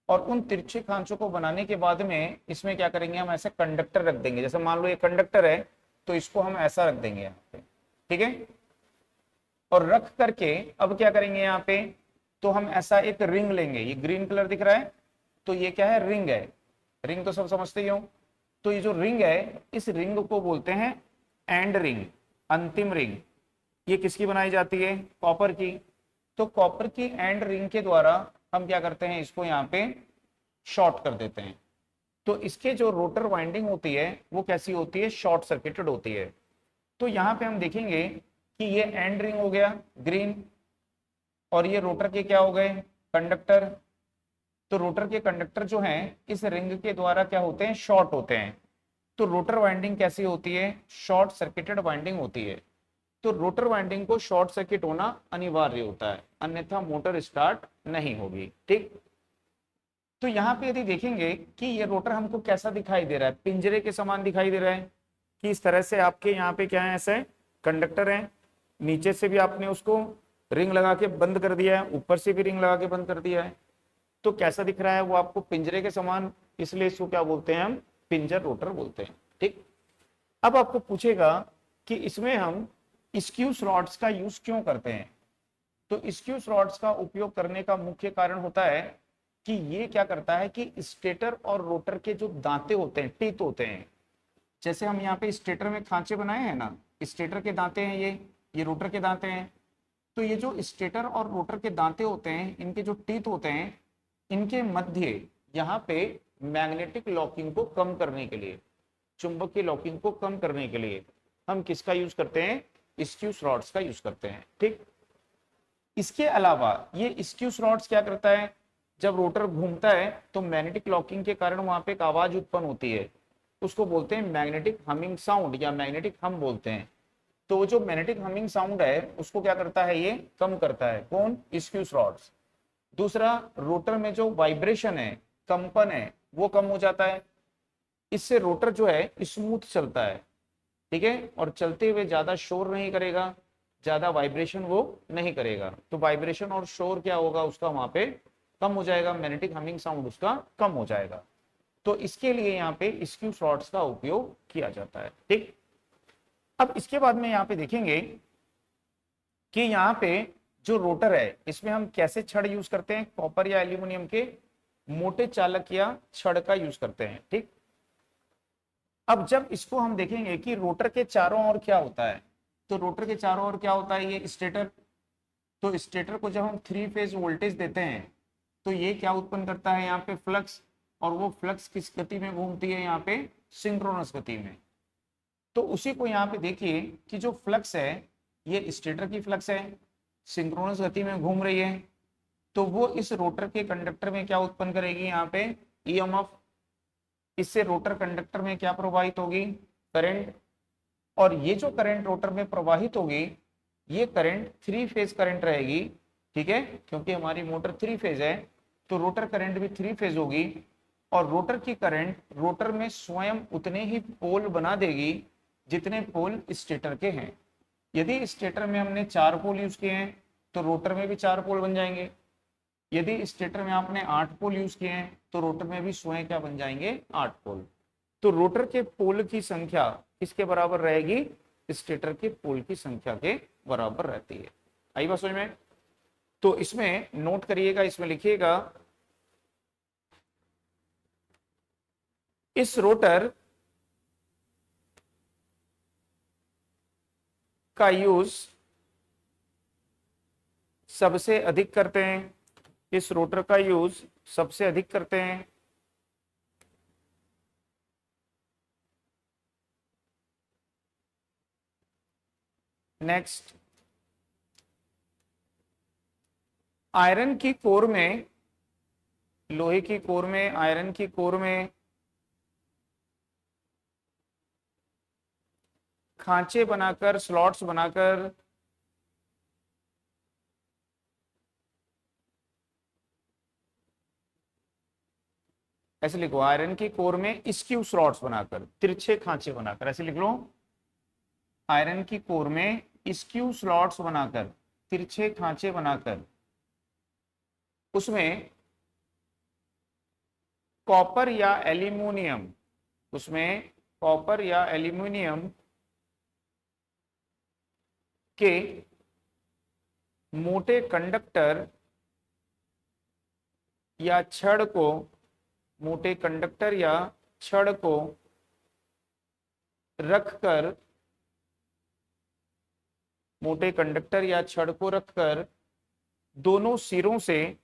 और उन तिरछे खांचों को बनाने के बाद में इसमें क्या करेंगे, हम ऐसे कंडक्टर रख देंगे। जैसे मान लो ये कंडक्टर है, तो इसको हम ऐसा रख देंगे यहाँ पे, ठीक है। और रख करके अब क्या करेंगे यहाँ पे, तो हम ऐसा एक रिंग लेंगे। ये ग्रीन कलर दिख रहा है, तो ये क्या है, रिंग है। रिंग तो सब समझते ही हो। तो ये जो रिंग है, इस रिंग को बोलते हैं एंड रिंग, अंतिम रिंग। ये किसकी बनाई जाती है, कॉपर की। तो कॉपर की एंड रिंग के द्वारा हम क्या करते हैं, इसको यहाँ पे शॉर्ट कर देते हैं। तो इसके जो रोटर वाइंडिंग होती है वो कैसी होती है, शॉर्ट सर्किटेड होती है। तो यहाँ पे हम देखेंगे कि ये एंड रिंग हो गया ग्रीन, और ये रोटर के क्या हो गए, कंडक्टर। तो रोटर के कंडक्टर जो हैं इस रिंग के द्वारा क्या होते हैं, शॉर्ट होते हैं। तो रोटर वाइंडिंग कैसी होती है, शॉर्ट सर्किटेड वाइंडिंग होती है। तो रोटर वाइंडिंग को शॉर्ट सर्किट होना अनिवार्य होता है, अन्यथा मोटर स्टार्ट नहीं होगी, ठीक। तो यहाँ पे यदि देखेंगे कि ये रोटर हमको कैसा दिखाई दे रहा है, पिंजरे के समान दिखाई दे रहा है कि इस तरह से आपके यहाँ पे क्या है, ऐसे कंडक्टर है, नीचे से भी आपने उसको रिंग लगा के बंद कर दिया है, ऊपर से भी रिंग लगा के बंद कर दिया है। तो कैसा दिख रहा है वो आपको, पिंजरे के समान, इसलिए इसको क्या बोलते हैं, हम पिंजर रोटर बोलते हैं, ठीक। अब आपको पूछेगा कि इसमें हम स्क्यूस रॉड्स का यूज क्यों करते हैं। तो स्क्यूस रॉड्स का उपयोग करने का मुख्य कारण होता है कि ये क्या करता है कि स्टेटर और रोटर के जो दांते होते हैं, टीथ होते हैं, जैसे हम यहाँ पे स्टेटर में खांचे बनाए हैं ना, स्टेटर के दांते हैं ये रोटर के दांते हैं। तो ये जो स्टेटर और रोटर के दांते होते हैं, इनके जो टीथ होते हैं, इनके मध्य यहाँ पे मैग्नेटिक लॉकिंग को कम करने के लिए, चुंबकीय लॉकिंग को कम करने के लिए हम किसका यूज करते हैं, स्क्यूस रॉड्स का यूज करते हैं, ठीक। इसके अलावा ये स्क्यूस रॉड्स क्या करता है, जब रोटर घूमता है तो मैग्नेटिक लॉकिंग के कारण वहां पे एक आवाज उत्पन्न होती है, उसको बोलते हैं मैग्नेटिक हमिंग साउंड या मैग्नेटिक हम बोलते हैं। तो वो जो मैग्नेटिक हमिंग साउंड है उसको क्या करता है, ये कम करता है, कौन, स्क्यूस रॉड्स। दूसरा, रोटर में जो वाइब्रेशन है, कंपन है, वो कम हो जाता है। इससे रोटर जो है स्मूथ चलता है, ठीक है, और चलते हुए ज्यादा शोर नहीं करेगा, ज्यादा वाइब्रेशन वो नहीं करेगा। तो वाइब्रेशन और शोर क्या होगा उसका, वहां पे कम हो जाएगा, मैग्नेटिक हमिंग साउंड उसका कम हो जाएगा। तो इसके लिए यहाँ पे स्क्यूस रॉड्स का उपयोग किया जाता है, ठीक। अब इसके बाद में यहाँ पे देखेंगे कि यहाँ पे जो रोटर है इसमें हम कैसे छड़ यूज करते हैं, कॉपर या एल्यूमिनियम के मोटे चालक या छड़ का यूज करते हैं, ठीक। अब जब इसको हम देखेंगे कि रोटर के चारों ओर क्या होता है, तो रोटर के चारों ओर क्या होता है, ये स्टेटर। तो स्टेटर को जब हम 3 फेज वोल्टेज देते हैं तो ये क्या उत्पन्न करता है, यहाँ पे फ्लक्स। और वो फ्लक्स किस गति में घूमती है, यहाँ पे सिंक्रोनस गति में। तो उसी को यहाँ पे देखिए कि जो फ्लक्स है ये स्टेटर की फ्लक्स है, सिंक्रोनस गति में घूम रही है। तो वो इस रोटर के कंडक्टर में क्या उत्पन्न करेगी, यहाँ पे ईएमएफ। इससे रोटर कंडक्टर में क्या प्रवाहित होगी, करंट। और ये जो करंट रोटर में प्रवाहित होगी, ये करंट 3 फेज करंट रहेगी, ठीक है, क्योंकि हमारी मोटर 3 फेज है। तो रोटर करंट भी 3 फेज होगी, और रोटर की करंट रोटर में स्वयं उतने ही पोल बना देगी जितने पोल स्टेटर के हैं। यदि स्टेटर में हमने 4 पोल यूज किए हैं तो रोटर में भी 4 पोल बन जाएंगे। यदि स्टेटर में आपने 8 पोल यूज किए हैं तो रोटर में भी स्वयं क्या बन जाएंगे, 8 पोल। तो रोटर के पोल की संख्या किसके बराबर रहेगी, स्टेटर के पोल की संख्या के बराबर रहती है। आई बात समझ में। तो इसमें नोट करिएगा, इसमें लिखिएगा, इस रोटर का यूज सबसे अधिक करते हैं, इस रोटर का यूज सबसे अधिक करते हैं नेक्स्ट, आयरन की कोर में, लोहे की कोर में, आयरन की कोर में खांचे बनाकर, स्लॉट्स बनाकर ऐसे लिखो, आयरन की कोर में स्क्यू स्लॉट्स बनाकर, तिरछे खांचे बनाकर, ऐसे लिख लो, आयरन की कोर में स्क्यू स्लॉट्स बनाकर, तिरछे खांचे बनाकर, उसमें कॉपर या एल्यूमिनियम, उसमें कॉपर या एल्यूमिनियम के मोटे कंडक्टर या छड़ को, मोटे कंडक्टर या छड़ को रखकर, मोटे कंडक्टर या छड़ को रखकर दोनों सिरों से,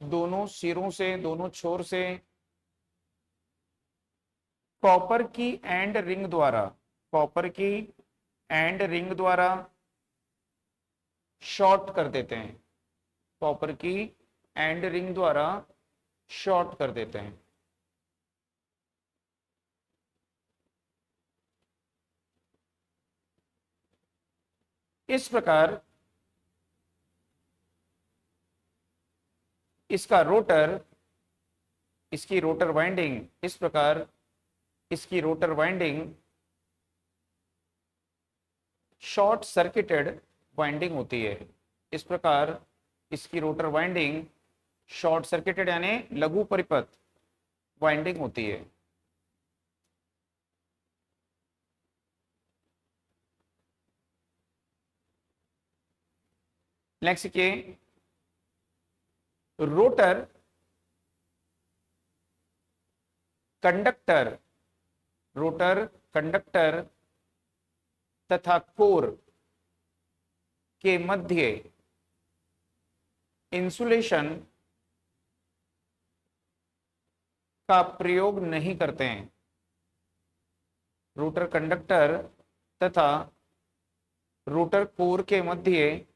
दोनों सिरों से, दोनों छोर से कॉपर की एंड रिंग द्वारा, कॉपर की एंड रिंग द्वारा शॉर्ट कर देते हैं, कॉपर की एंड रिंग द्वारा शॉर्ट कर देते हैं। इस प्रकार इसका रोटर, इसकी रोटर वाइंडिंग, इस प्रकार इसकी rotor winding short circuited winding होती है। इस प्रकार इसकी रोटर वाइंडिंग शॉर्ट सर्किटेड यानी लघु परिपथ वाइंडिंग होती है। नेक्स्ट के रोटर कंडक्टर, रोटर कंडक्टर तथा कोर के मध्य इंसुलेशन का प्रयोग नहीं करते हैं, रोटर कंडक्टर तथा रोटर कोर के मध्य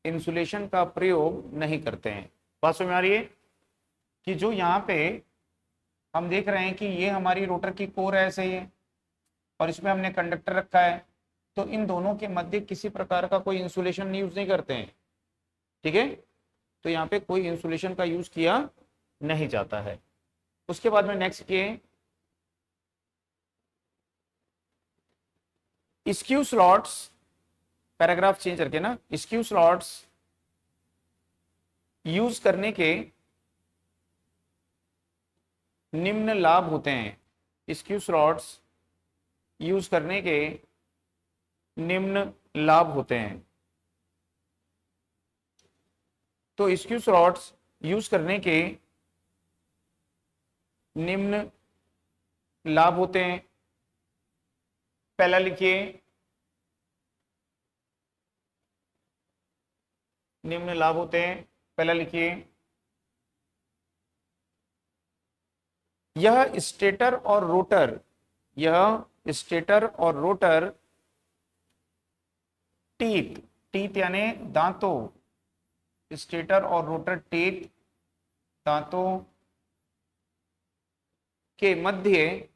इंसुलेशन का प्रयोग नहीं करते हैं। बात समझ में आ रही है कि जो यहाँ पे हम देख रहे हैं कि ये हमारी रोटर की कोर है, ऐसे ही है, और इसमें हमने कंडक्टर रखा है, तो इन दोनों के मध्य किसी प्रकार का कोई इंसुलेशन यूज नहीं करते हैं, ठीक है। तो यहाँ पे कोई इंसुलेशन का यूज किया नहीं जाता है। उसके बाद में नेक्स्ट किए स्क्यू स्लॉट्स, पैराग्राफ चेंज करके ना, स्क्यू स्लॉट्स यूज करने के निम्न लाभ होते हैं। स्क्यू स्लॉट्स यूज करने के निम्न लाभ होते हैं। तो स्क्यू स्लॉट्स यूज करने के निम्न लाभ होते हैं। पहला लिखिए, निम्न लाभ होते हैं, पहला लिखिए, यह स्टेटर और रोटर, यह स्टेटर और रोटर टीथ, टीथ यानी दांतों, स्टेटर और रोटर टीथ दांतों के मध्य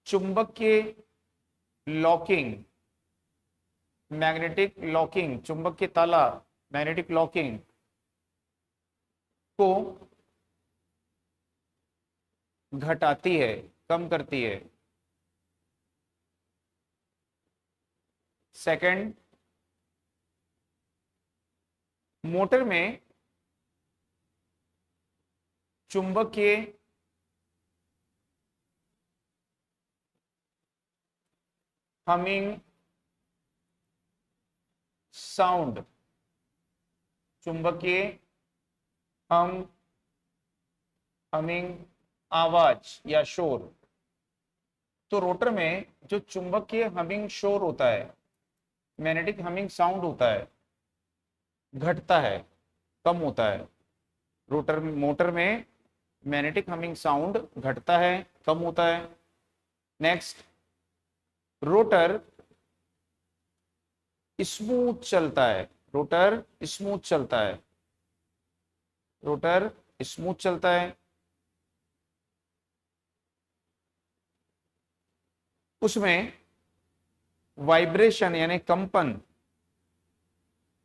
चुंबकीय लॉकिंग, मैग्नेटिक लॉकिंग, चुंबकीय ताला, मैग्नेटिक लॉकिंग को घटाती है, कम करती है। सेकंड, मोटर में चुंबकीय हमिंग साउंड, चुंबकीय हमिंग आवाज या शोर। तो रोटर में जो चुंबकीय हमिंग शोर होता है, मैग्नेटिक हमिंग साउंड होता है, घटता है, कम होता है। रोटर मोटर में मैग्नेटिक हमिंग साउंड घटता है, कम होता है। नेक्स्ट, रोटर स्मूथ चलता है, रोटर स्मूथ चलता है, रोटर स्मूथ चलता है। उसमें वाइब्रेशन यानी कंपन,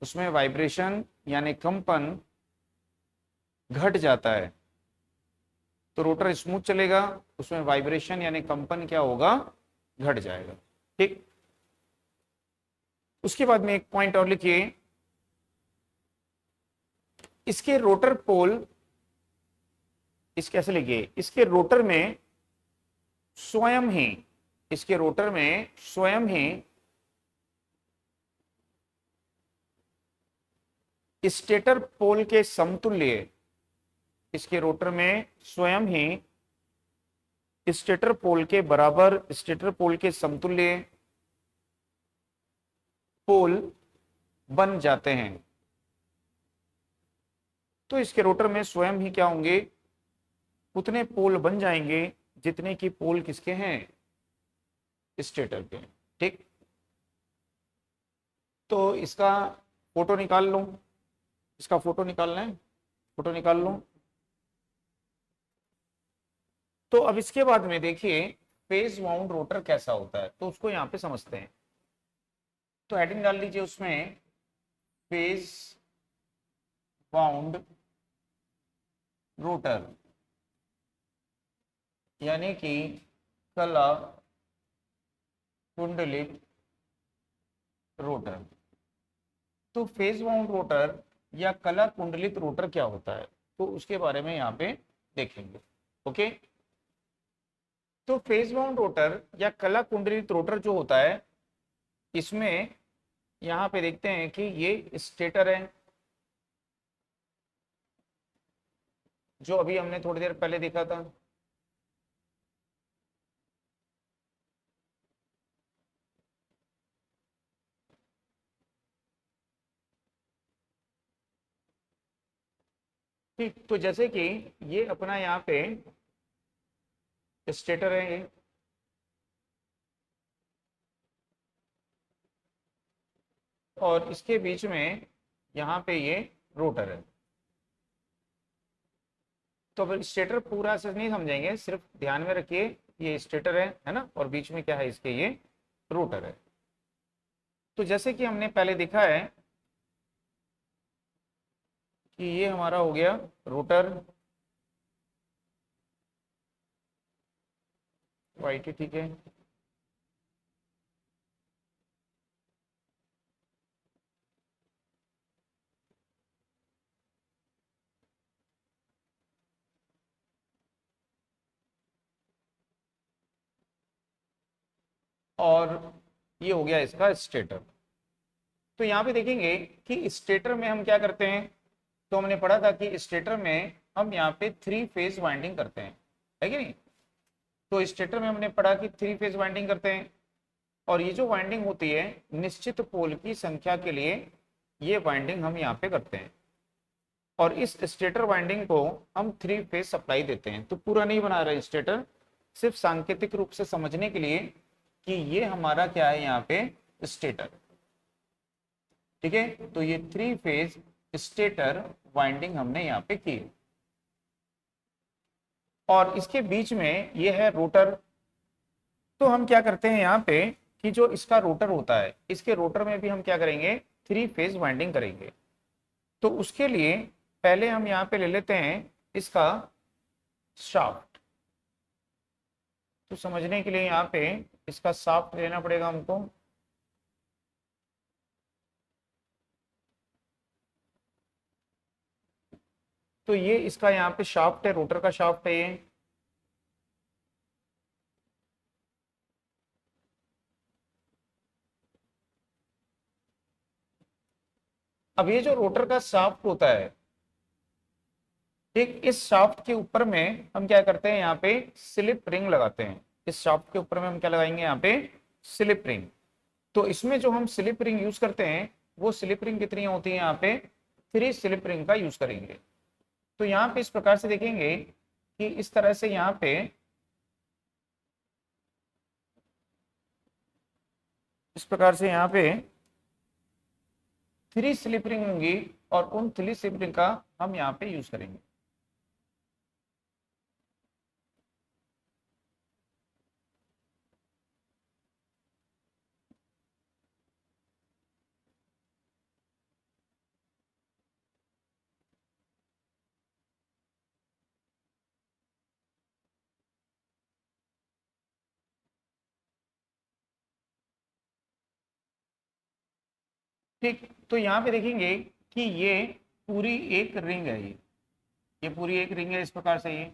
उसमें वाइब्रेशन यानी कंपन घट जाता है तो रोटर स्मूथ चलेगा, उसमें वाइब्रेशन यानी कंपन क्या होगा, घट जाएगा। ठीक, उसके बाद में एक पॉइंट और लिखिए, इसके रोटर पोल, इस कैसे लिखिए, इसके रोटर में स्वयं ही, इसके रोटर में स्वयं ही स्टेटर पोल के समतुल्य, इसके रोटर में स्वयं ही स्टेटर पोल के बराबर, स्टेटर पोल के समतुल्य पोल बन जाते हैं। तो इसके रोटर में स्वयं ही क्या होंगे, उतने पोल बन जाएंगे जितने की पोल किसके हैं, स्टेटर के। ठीक, तो इसका फोटो निकाल लो, इसका फोटो निकालना है, फोटो निकाल लो। तो अब इसके बाद में देखिए फेज वाउंड रोटर कैसा होता है, तो उसको यहां पे समझते हैं। तो हेडिंग डाल लीजिए उसमें, फेज वाउंड रोटर, यानी कि कला कुंडलित रोटर। तो फेज वाउंड रोटर या कला कुंडलित रोटर क्या होता है, तो उसके बारे में यहाँ पे देखेंगे। ओके, तो फेज वाउंड रोटर या कला कुंडलित रोटर जो होता है, इसमें यहाँ पे देखते हैं कि ये स्टेटर है, जो अभी हमने थोड़ी देर पहले देखा था। ठीक, तो जैसे कि ये अपना यहाँ पे स्टेटर है ये, और इसके बीच में यहाँ पे ये रोटर है। तो अब स्टेटर पूरा से नहीं समझेंगे, सिर्फ ध्यान में रखिए ये स्टेटर है ना, और बीच में क्या है इसके, ये रोटर है। तो जैसे कि हमने पहले देखा है कि ये हमारा हो गया रोटर, वाइट, ठीक है। और ये हो गया इसका स्टेटर। तो यहाँ पे देखेंगे कि स्टेटर में हम क्या करते हैं, तो हमने पढ़ा था कि स्टेटर में हम यहाँ पे 3 फेज वाइंडिंग करते हैं, है कि नहीं। तो स्टेटर में हमने पढ़ा कि 3 फेज वाइंडिंग करते हैं, और ये जो वाइंडिंग होती है निश्चित पोल की संख्या के लिए, ये वाइंडिंग हम यहाँ पे करते हैं। और इस स्टेटर वाइंडिंग को हम 3 फेज सप्लाई देते हैं। तो पूरा नहीं बना रहे स्टेटर, सिर्फ सांकेतिक रूप से समझने के लिए कि ये हमारा क्या है यहाँ पे स्टेटर। ठीक है, तो ये 3 फेज स्टेटर वाइंडिंग हमने यहाँ पे की, और इसके बीच में ये है रोटर। तो हम क्या करते हैं यहाँ पे कि जो इसका रोटर होता है, इसके रोटर में भी हम क्या करेंगे, 3 फेज वाइंडिंग करेंगे। तो उसके लिए पहले हम यहाँ पे ले लेते हैं इसका शाफ्ट। तो समझने के लिए यहाँ पे इसका शाफ्ट लेना पड़ेगा हमको। तो ये इसका यहाँ पे शाफ्ट है, रोटर का शाफ्ट है ये। अब ये जो रोटर का शाफ्ट होता है, ठीक, इस शाफ्ट के ऊपर में हम क्या करते हैं, यहाँ पे स्लिप रिंग लगाते हैं। इस शाफ्ट के ऊपर में हम क्या लगाएंगे, यहाँ पे स्लिप रिंग। तो इसमें जो हम स्लिप रिंग यूज करते हैं, वो स्लिप रिंग कितनी होती है, यहाँ पे 3 स्लिप रिंग का यूज करेंगे। तो यहाँ पे इस प्रकार से देखेंगे कि इस तरह से यहाँ पे, इस प्रकार से यहाँ पे 3 स्लिप रिंग होंगी, और उन 3 स्लिप रिंग का हम यहाँ पे यूज करेंगे। ठीक, तो यहाँ पे देखेंगे कि ये पूरी एक रिंग है, ये पूरी एक रिंग है इस प्रकार से ये।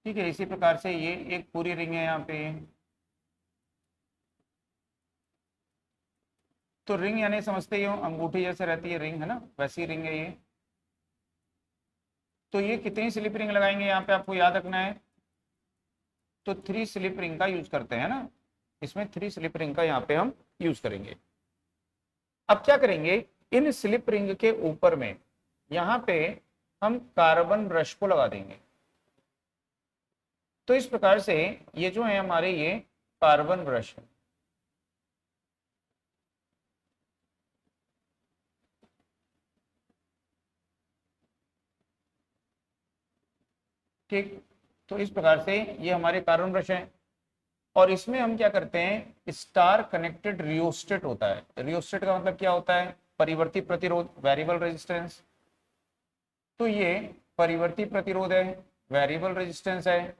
ठीक है, इसी प्रकार से ये एक पूरी रिंग है यहाँ पे। तो रिंग यानी समझते ही हो अंगूठी जैसे रहती है रिंग, है ना, वैसी रिंग है ये। तो ये कितनी स्लिप रिंग लगाएंगे यहाँ पे आपको याद रखना है, तो 3 स्लिप रिंग का यूज करते हैं ना, इसमें 3 स्लिप रिंग का यहाँ पे हम यूज करेंगे। अब क्या करेंगे, इन स्लिप रिंग के ऊपर में यहाँ पे हम कार्बन ब्रश को लगा देंगे। तो इस प्रकार से ये जो है हमारे ये कार्बन ब्रश है। ठीक, तो इस प्रकार से ये हमारे कार्बन ब्रश है। और इसमें हम क्या करते हैं, स्टार कनेक्टेड रियोस्टेट होता है। रियोस्टेट का मतलब क्या होता है, परिवर्ती प्रतिरोध, वेरिएबल रेजिस्टेंस। तो ये परिवर्ती प्रतिरोध है, वेरिएबल रेजिस्टेंस है।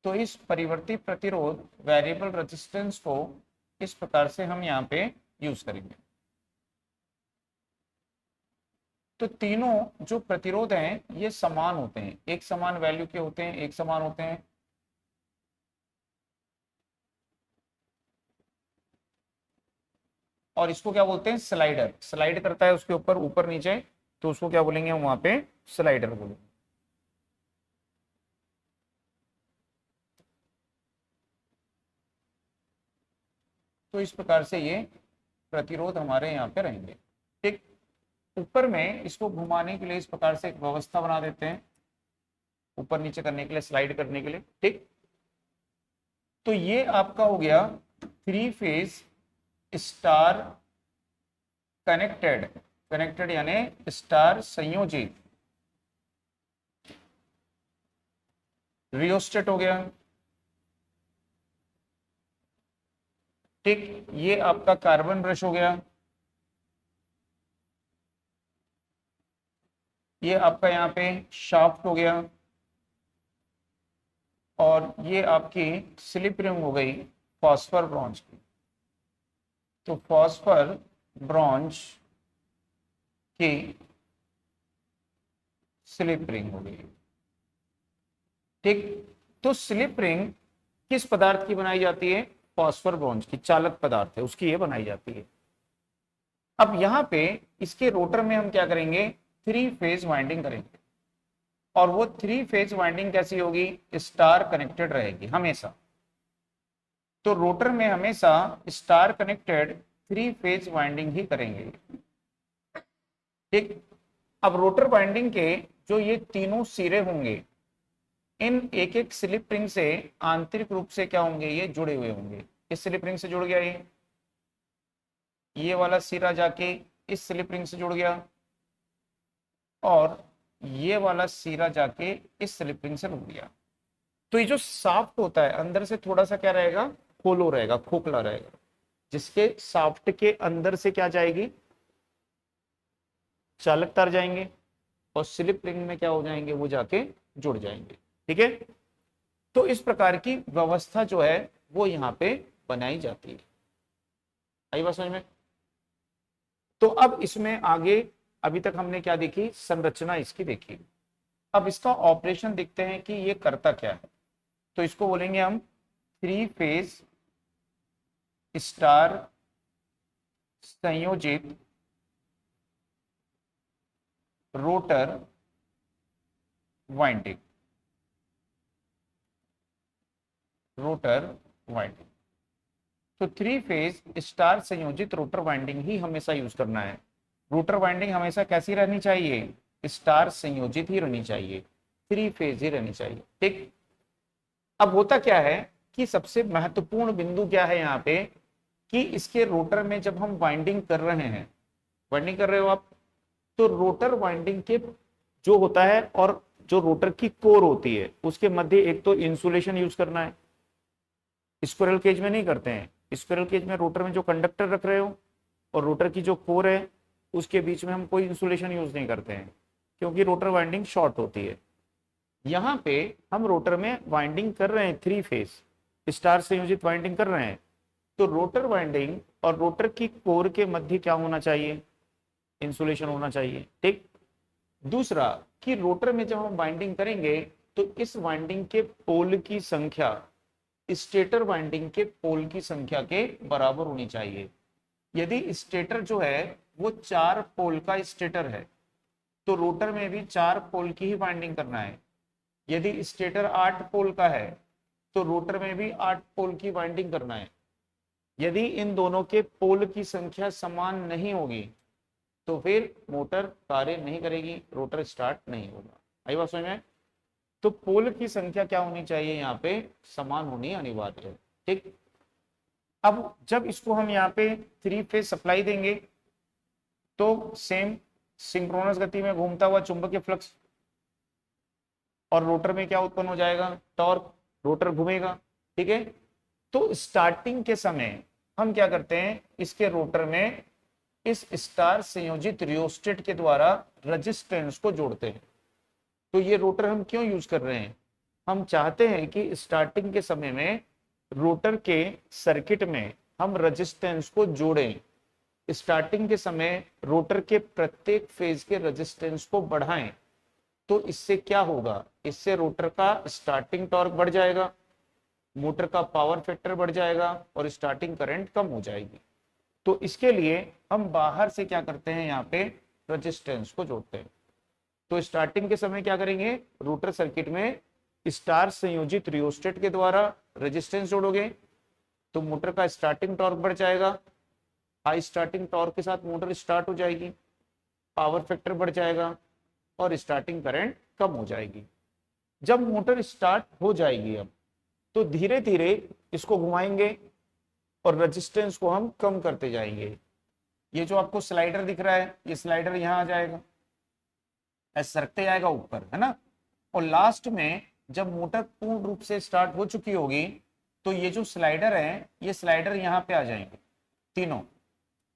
तो इस परिवर्ती प्रतिरोध, वेरिएबल रेजिस्टेंस को इस प्रकार से हम यहाँ पे यूज करेंगे। तो तीनों जो प्रतिरोध हैं ये समान होते हैं, एक समान वैल्यू के होते हैं, एक समान होते हैं। और इसको क्या बोलते हैं, स्लाइडर। स्लाइड करता है उसके ऊपर ऊपर नीचे, तो उसको क्या बोलेंगे हम वहां पे, स्लाइडर बोलेंगे। तो इस प्रकार से ये प्रतिरोध हमारे यहाँ पे रहेंगे। ठीक, ऊपर में इसको घुमाने के लिए इस प्रकार से एक व्यवस्था बना देते हैं, ऊपर नीचे करने के लिए, स्लाइड करने के लिए। ठीक, तो ये आपका हो गया 3 फेज स्टार कनेक्टेड, कनेक्टेड यानी स्टार संयोजित रियोस्टेट हो गया। ठीक, ये आपका कार्बन ब्रश हो गया। ये आपका यहाँ पे शाफ्ट हो गया। और ये आपकी स्लिप रिंग हो गई फॉस्फर ब्रॉन्ज की। तो फॉस्फर ब्रॉन्ज की स्लिप रिंग हो गई। ठीक, तो स्लिप रिंग किस पदार्थ की बनाई जाती है, फॉस्फर ब्रॉन्ज की, चालक पदार्थ है उसकी ये बनाई जाती है। अब यहाँ पे इसके रोटर में हम क्या करेंगे, 3 फेज वाइंडिंग करेंगे। और वो 3 फेज वाइंडिंग कैसी होगी, स्टार कनेक्टेड रहेगी हमेशा। तो रोटर में हमेशा स्टार कनेक्टेड 3 फेज वाइंडिंग ही करेंगे। ठीक, अब रोटर वाइंडिंग के जो ये तीनों सिरे होंगे, इन एक एक स्लिप रिंग से आंतरिक रूप से क्या होंगे, ये जुड़े हुए होंगे। इस स्लिप रिंग से जुड़ गया ये वाला सिरा जाके इस स्लिप रिंग से जुड़ गया, और ये वाला सिरा जाके इस स्लिप रिंग से जुड़ गया। तो ये जो साफ्ट होता है अंदर से थोड़ा सा क्या रहेगा, होलो रहेगा, खोखला रहेगा, जिसके साफ्ट के अंदर से क्या जाएगी, चालक तार जाएंगे, और स्लिप रिंग में क्या हो जाएंगे, वो जाके जुड़ जाएंगे। ठीक है, तो इस प्रकार की व्यवस्था जो है वो यहाँ पे बनाई जाती है। आई बात समझ में। तो अब इसमें आगे अभी तक हमने क्या देखी, संरचना इसकी देखी। अब इसका ऑपरेशन देखते हैं कि ये करता क्या है। तो इसको बोलेंगे हम 3 फेज स्टार संयोजित रोटर वाइंडिंग, रोटर वाइंडिंग। तो 3 फेज स्टार संयोजित रोटर वाइंडिंग ही हमेशा यूज करना है। रोटर वाइंडिंग हमेशा कैसी रहनी चाहिए, स्टार संयोजित ही रहनी चाहिए, 3 फेज ही रहनी चाहिए। ठीक, अब होता क्या है कि सबसे महत्वपूर्ण बिंदु क्या है यहाँ पे, कि इसके रोटर में जब हम वाइंडिंग कर रहे हैं, वाइंडिंग कर रहे हो आप, तो रोटर वाइंडिंग के जो होता है और जो रोटर की कोर होती है उसके मध्य एक तो इंसुलेशन यूज करना है। स्क्विरल केज में नहीं करते हैं, स्क्विरल केज में रोटर में जो कंडक्टर रख रहे हो और रोटर की जो कोर है उसके बीच में हम कोई इंसुलेशन यूज नहीं करते हैं, क्योंकि रोटर वाइंडिंग शॉर्ट होती है। यहाँ पे हम रोटर में वाइंडिंग कर रहे हैं, 3 फेज स्टार संयोजित वाइंडिंग कर रहे हैं, तो रोटर वाइंडिंग और रोटर की कोर के मध्य क्या होना चाहिए, इंसुलेशन होना चाहिए। ठीक। दूसरा कि रोटर में जब हम वाइंडिंग करेंगे तो इस वाइंडिंग के पोल की संख्या स्टेटर वाइंडिंग के पोल की संख्या के बराबर होनी चाहिए। यदि स्टेटर जो है वो 4 पोल का स्टेटर है तो रोटर में भी 4 पोल की ही वाइंडिंग करना है। यदि स्टेटर 8 पोल का है तो रोटर में भी 8 पोल की वाइंडिंग करना है। यदि इन दोनों के पोल की संख्या समान नहीं होगी तो फिर मोटर कार्य नहीं करेगी, रोटर स्टार्ट नहीं होगा। आई बात समझ में? तो पोल की संख्या क्या होनी चाहिए, यहाँ पे समान होनी अनिवार्य है। ठीक। अब जब इसको हम यहाँ पे 3 फेज सप्लाई देंगे तो सेम सिंक्रोनस गति में घूमता हुआ चुंबकीय फ्लक्स, और रोटर में क्या उत्पन्न हो जाएगा, टॉर्क, रोटर घूमेगा। ठीक है। तो स्टार्टिंग के समय हम क्या करते हैं, इसके रोटर में इस स्टार संयोजित रियोस्टेट के द्वारा रेजिस्टेंस को जोड़ते हैं। तो ये रोटर हम क्यों यूज कर रहे हैं, हम चाहते हैं कि स्टार्टिंग के समय में रोटर के सर्किट में हम रेजिस्टेंस को जोड़ें। स्टार्टिंग के समय रोटर के प्रत्येक फेज के रेजिस्टेंस को बढ़ाएं। तो इससे क्या होगा, इससे रोटर का स्टार्टिंग टॉर्क बढ़ जाएगा, मोटर का पावर फैक्टर बढ़ जाएगा और स्टार्टिंग करंट कम हो जाएगी। तो इसके लिए हम बाहर से क्या करते हैं, यहाँ पे रेजिस्टेंस को जोड़ते हैं। तो स्टार्टिंग के समय क्या करेंगे, रोटर सर्किट में स्टार संयोजित रियोस्टेट के द्वारा रेजिस्टेंस जोड़ोगे तो मोटर का स्टार्टिंग टॉर्क बढ़ जाएगा। हाई स्टार्टिंग टॉर्क के साथ मोटर स्टार्ट हो जाएगी, पावर फैक्टर बढ़ जाएगा और स्टार्टिंग करंट कम हो जाएगी। जब मोटर स्टार्ट हो जाएगी अब तो धीरे धीरे इसको घुमाएंगे और रेजिस्टेंस को हम कम करते जाएंगे। ये जो आपको स्लाइडर दिख रहा है, ये स्लाइडर यहाँ आ जाएगा, ऐसे सरकते जाएगा ऊपर, है ना। और लास्ट में जब मोटर पूर्ण रूप से स्टार्ट हो चुकी होगी तो ये जो स्लाइडर है, ये स्लाइडर यहाँ पे आ जाएंगे, तीनों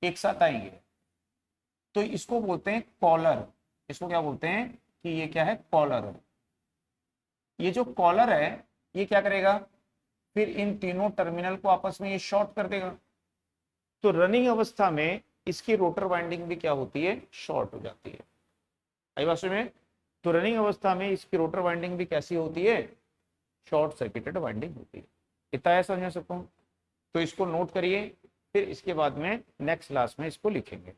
एक साथ आएंगे। तो इसको बोलते हैं कॉलर। इसको क्या बोलते हैं कि ये क्या है, कॉलर। ये जो कॉलर है ये क्या करेगा, फिर इन तीनों टर्मिनल को आपस में ये शॉर्ट कर देगा। तो रनिंग अवस्था में इसकी रोटर वाइंडिंग भी क्या होती है, शॉर्ट हो जाती है। आई बात में? तो रनिंग अवस्था में इसकी रोटर वाइंडिंग भी कैसी होती है, शॉर्ट सर्किटेड वाइंडिंग होती है। इतना ऐसा समझ सकता हूँ। तो इसको नोट करिए, फिर इसके बाद में नेक्स्ट क्लास में इसको लिखेंगे।